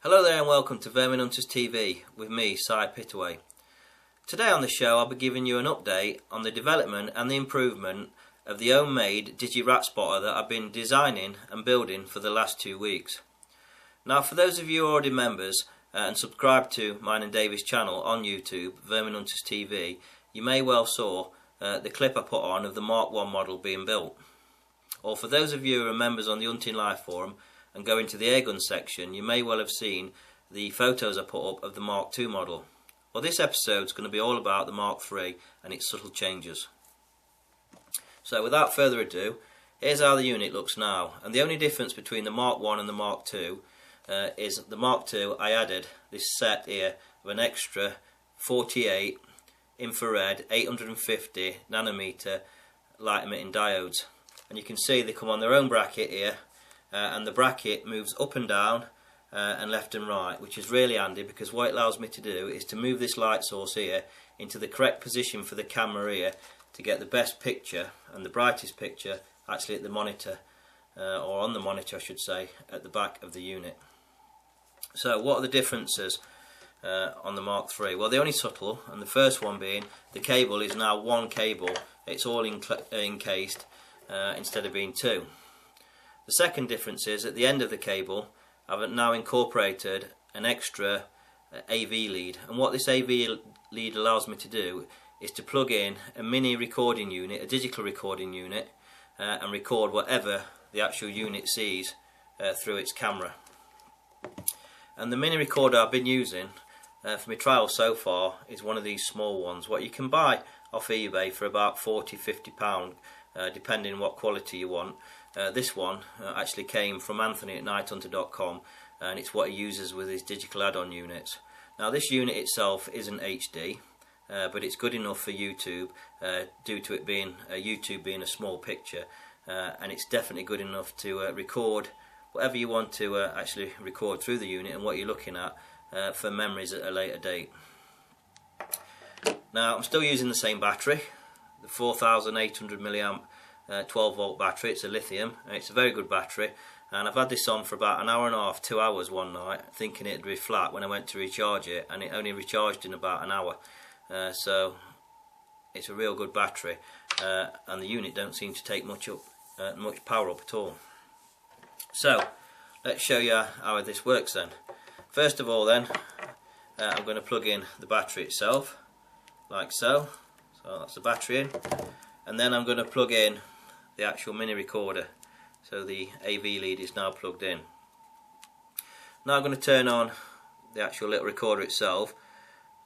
Hello there and welcome to Vermin Hunters TV with me, Si Pittaway. Today on the show I'll be giving you an update on the development and the improvement of the homemade Digi rat spotter that I've been designing and building for the last 2 weeks. Now, for those of you already members and subscribe to mine and Davy's channel on YouTube, Vermin Hunters TV, you may well saw the clip I put on of the Mark 1 model being built. Or for those of you who are members on the Hunting Live forum and go into the airgun section, you may well have seen the photos I put up of the Mark 2 model. Well, this episode is going to be all about the Mark 3 and its subtle changes. So without further ado, here's how the unit looks now. And the only difference between the Mark 1 and the Mark 2 is the Mark 2 I added this set here of an extra 48 infrared 850 nanometer light emitting diodes. And you can see they come on their own bracket here. And the bracket moves up and down and left and right, which is really handy because what it allows me to do is to move this light source here into the correct position for the camera here to get the best picture and the brightest picture actually at the monitor, or on the monitor I should say, at the back of the unit. So what are the differences on the Mark III? Well, they're only subtle, and the first one being the cable is now one cable. It's all encased instead of being two. The second difference is at the end of the cable I've now incorporated an extra AV lead, and what this AV lead allows me to do is to plug in a mini recording unit, a digital recording unit, and record whatever the actual unit sees through its camera. And the mini recorder I've been using for my trial so far is one of these small ones, what you can buy off eBay for about £40–50 depending what quality you want. This one actually came from Anthony at nighthunter.com, and it's what he uses with his digital add-on units. Now, this unit itself isn't HD, but it's good enough for YouTube due to it being YouTube being a small picture, and it's definitely good enough to record whatever you want to actually record through the unit and what you're looking at for memories at a later date. Now, I'm still using the same battery, the 4800 milliamp 12 volt battery. It's a lithium, and it's a very good battery, and I've had this on for about an hour and a half, 2 hours one night, thinking it'd be flat when I went to recharge it, and it only recharged in about an hour. So it's a real good battery, and the unit don't seem to take much power up at all. So let's show you how this works then. First of all then, I'm going to plug in the battery itself like so. So that's the battery in, and then I'm going to plug in the actual mini recorder. So the AV lead is now plugged in. Now I'm going to turn on the actual little recorder itself,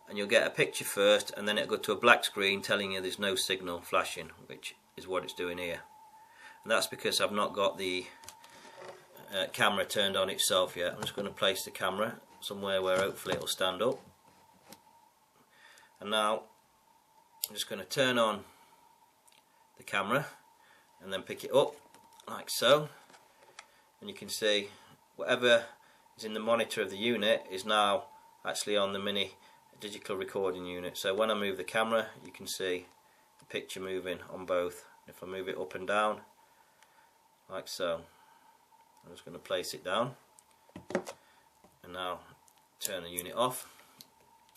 and you'll get a picture first, and then it'll go to a black screen telling you there's no signal flashing, which is what it's doing here. And that's because I've not got the camera turned on itself yet. I'm just going to place the camera somewhere where hopefully it'll stand up. And now I'm just going to turn on the camera and then pick it up like so, and you can see whatever is in the monitor of the unit is now actually on the mini digital recording unit. So when I move the camera, you can see the picture moving on both. If I move it up and down like so, I'm just going to place it down and now turn the unit off.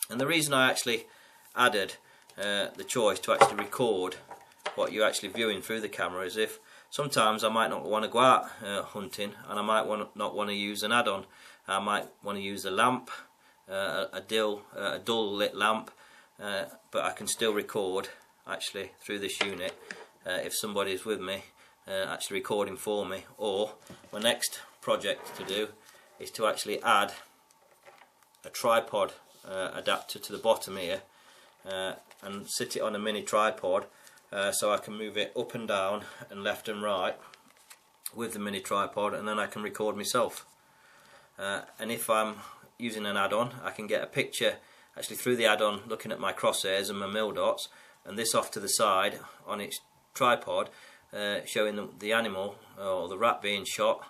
And the reason I actually added the choice to actually record what you're actually viewing through the camera is if sometimes I might not want to go out hunting, and I might not want to use an add-on. I might want to use a lamp, a dull lit lamp, but I can still record actually through this unit if somebody is with me actually recording for me. Or my next project to do is to actually add a tripod adapter to the bottom here and sit it on a mini tripod, so I can move it up and down and left and right with the mini tripod, and then I can record myself. And if I'm using an add-on, I can get a picture actually through the add-on looking at my crosshairs and my mil dots, and this off to the side on its tripod showing the animal or the rat being shot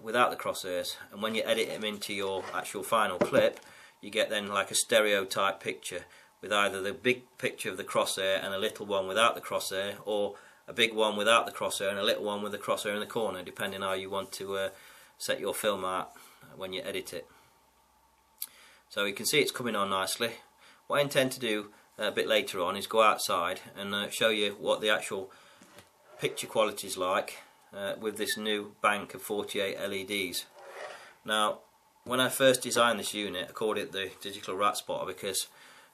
without the crosshairs. And when you edit them into your actual final clip, you get then like a stereotype picture with either the big picture of the crosshair and a little one without the crosshair, or a big one without the crosshair and a little one with the crosshair in the corner, depending how you want to set your film out when you edit it. So you can see it's coming on nicely. What I intend to do a bit later on is go outside and show you what the actual picture quality is like with this new bank of 48 LEDs. Now, when I first designed this unit, I called it the digital rat spotter because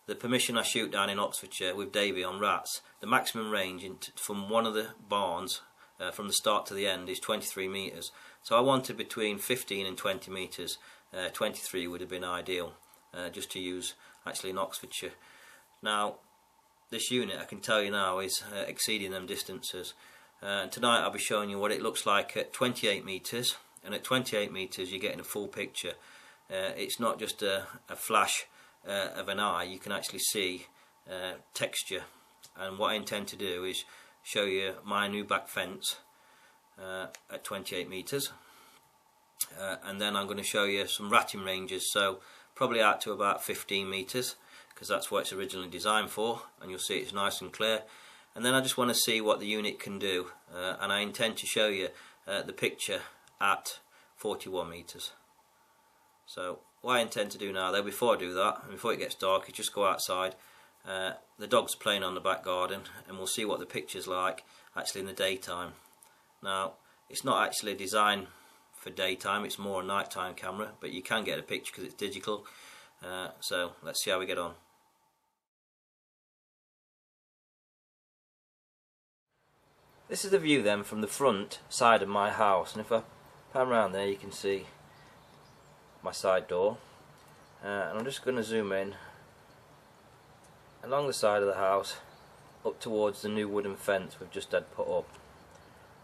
the permission I shoot down in Oxfordshire with Davy on rats, the maximum range from one of the barns from the start to the end is 23 metres. So I wanted between 15 and 20 metres. 23 would have been ideal, just to use actually in Oxfordshire. Now, this unit, I can tell you now, is exceeding them distances. Tonight I'll be showing you what it looks like at 28 metres, and at 28 metres you're getting a full picture. It's not just a flash of an eye, you can actually see texture. And what I intend to do is show you my new back fence at 28 metres, and then I'm going to show you some ratting ranges, so probably out to about 15 metres, because that's what it's originally designed for, and you'll see it's nice and clear. And then I just want to see what the unit can do, and I intend to show you the picture at 41 metres. So what I intend to do now, though, before I do that, and before it gets dark, is just go outside. The dog's playing on the back garden, and we'll see what the picture's like actually in the daytime. Now, it's not actually designed for daytime, it's more a nighttime camera, but you can get a picture because it's digital. So let's see how we get on. This is the view then from the front side of my house, and if I pan around there you can see my side door, and I'm just going to zoom in along the side of the house up towards the new wooden fence we've just had put up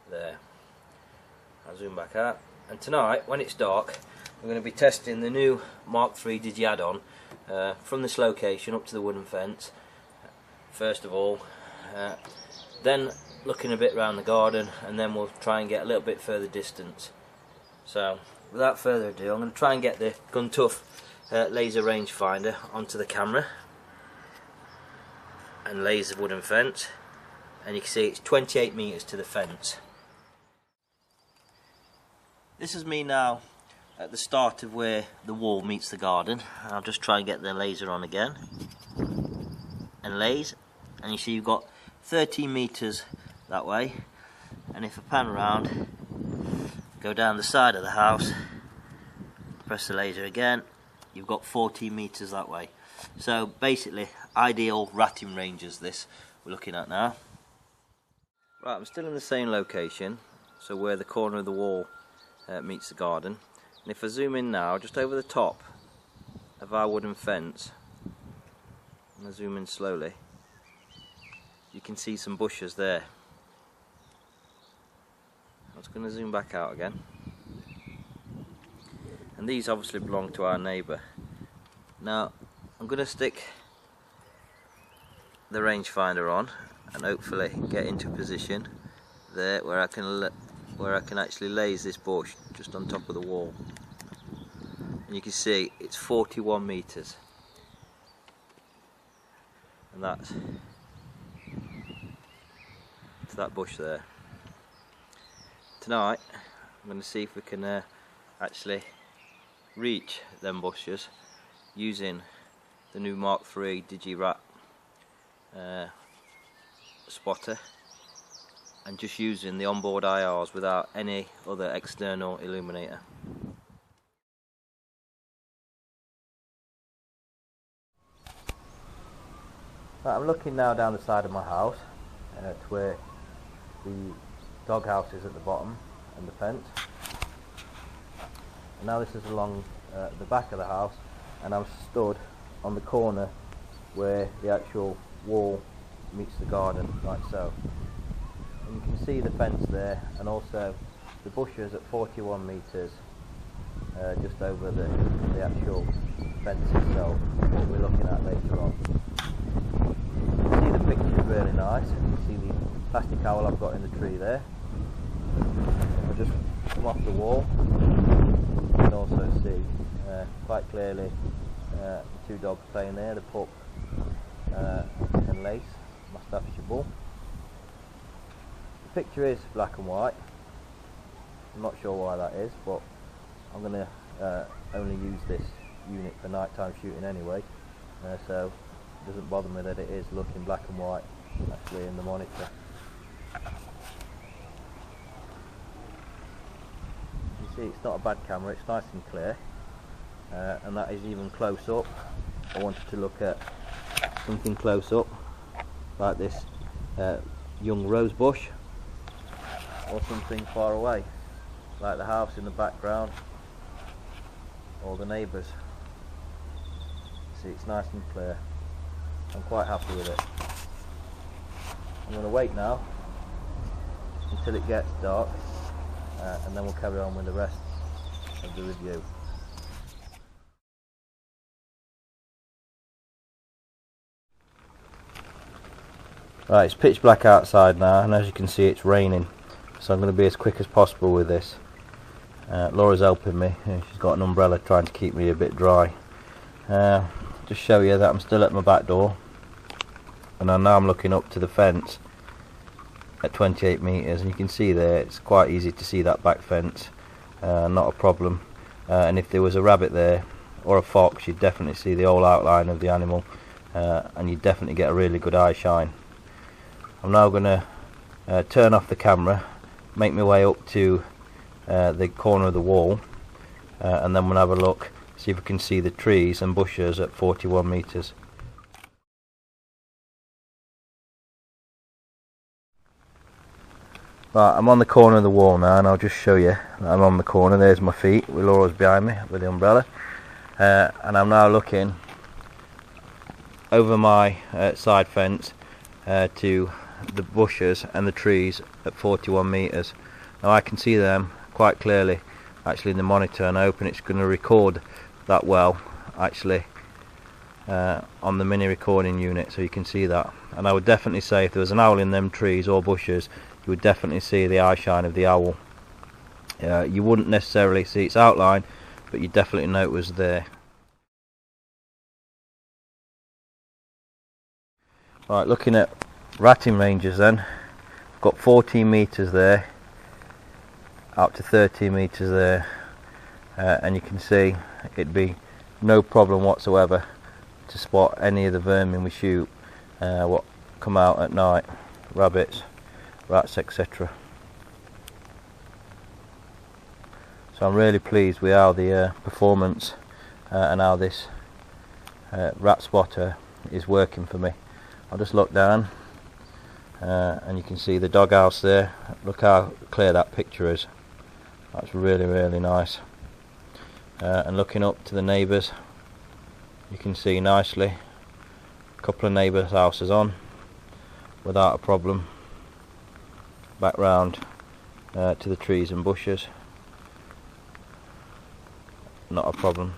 there. I'll zoom back out, and tonight when it's dark we're going to be testing the new Mark III Digi add-on from this location up to the wooden fence first of all, then looking a bit around the garden, and then we'll try and get a little bit further distance. So without further ado, I'm going to try and get the Gun Tough laser rangefinder onto the camera and laser the wooden fence, and you can see it's 28 metres to the fence. This is me now at the start of where the wall meets the garden. I'll just try and get the laser on again and laser, and you see you've got 13 metres that way, and if I pan around, go down the side of the house, press the laser again, you've got 14 metres that way. So basically ideal ratting ranges this we're looking at now. Right, I'm still in the same location, so where the corner of the wall meets the garden, and if I zoom in now just over the top of our wooden fence, and I zoom in slowly, you can see some bushes there. I'm just going to zoom back out again, and these obviously belong to our neighbour. Now I'm going to stick the rangefinder on and hopefully get into a position there where I can actually laze this bush just on top of the wall, and you can see it's 41 metres, and that's to that bush there. Tonight I'm going to see if we can actually reach them bushes using the new Mark III Digi Rat spotter, and just using the onboard IRs without any other external illuminator. Right, I'm looking now down the side of my house to where the dog house is at the bottom and the fence. And now this is along the back of the house, and I'm stood on the corner where the actual wall meets the garden, like so. And you can see the fence there, and also the bushes at 41 metres just over the actual fence itself, what we're looking at later on. You can see the picture is really nice. You can see the plastic owl I've got in the tree there. I'll just come off the wall. You can also see quite clearly the two dogs playing there, the pup and Lace, my Staffordshire bull. The picture is black and white. I'm not sure why that is, but I'm going to only use this unit for nighttime shooting anyway, so it doesn't bother me that it is looking black and white actually in the monitor. You see, it's not a bad camera, it's nice and clear, and that is even close up. I wanted to look at something close up like this young rose bush, or something far away like the house in the background or the neighbours. See, it's nice and clear. I'm quite happy with it. I'm going to wait now until it gets dark, and then we'll carry on with the rest of the review. Right, it's pitch black outside now, and as you can see it's raining, so I'm going to be as quick as possible with this. Laura's helping me, she's got an umbrella trying to keep me a bit dry. Just show you that I'm still at my back door, and now I'm looking up to the fence at 28 metres, and you can see there it's quite easy to see that back fence, not a problem. And if there was a rabbit there or a fox, you'd definitely see the whole outline of the animal, and you'd definitely get a really good eye shine. I'm now going to turn off the camera, make my way up to the corner of the wall, and then we'll have a look, see if we can see the trees and bushes at 41 metres. Right, I'm on the corner of the wall now, and I'll just show you that I'm on the corner. There's my feet, with Laura's behind me with the umbrella, and I'm now looking over my side fence to the bushes and the trees at 41 metres. Now I can see them quite clearly actually in the monitor, and I hope it's going to record that well actually on the mini recording unit, so you can see that. And I would definitely say if there was an owl in them trees or bushes, you would definitely see the eye shine of the owl. You wouldn't necessarily see its outline, but you definitely know it was there. Right, looking at ratting ranges then, I've got 14 metres there, up to 13 metres there, and you can see it'd be no problem whatsoever to spot any of the vermin we shoot, what come out at night, rabbits, rats, etc. So I'm really pleased with how the performance and how this rat spotter is working for me. I'll just look down, and you can see the doghouse there. Look how clear that picture is. That's really, really nice. And looking up to the neighbours, you can see nicely a couple of neighbours' houses on without a problem. Back round to the trees and bushes, not a problem.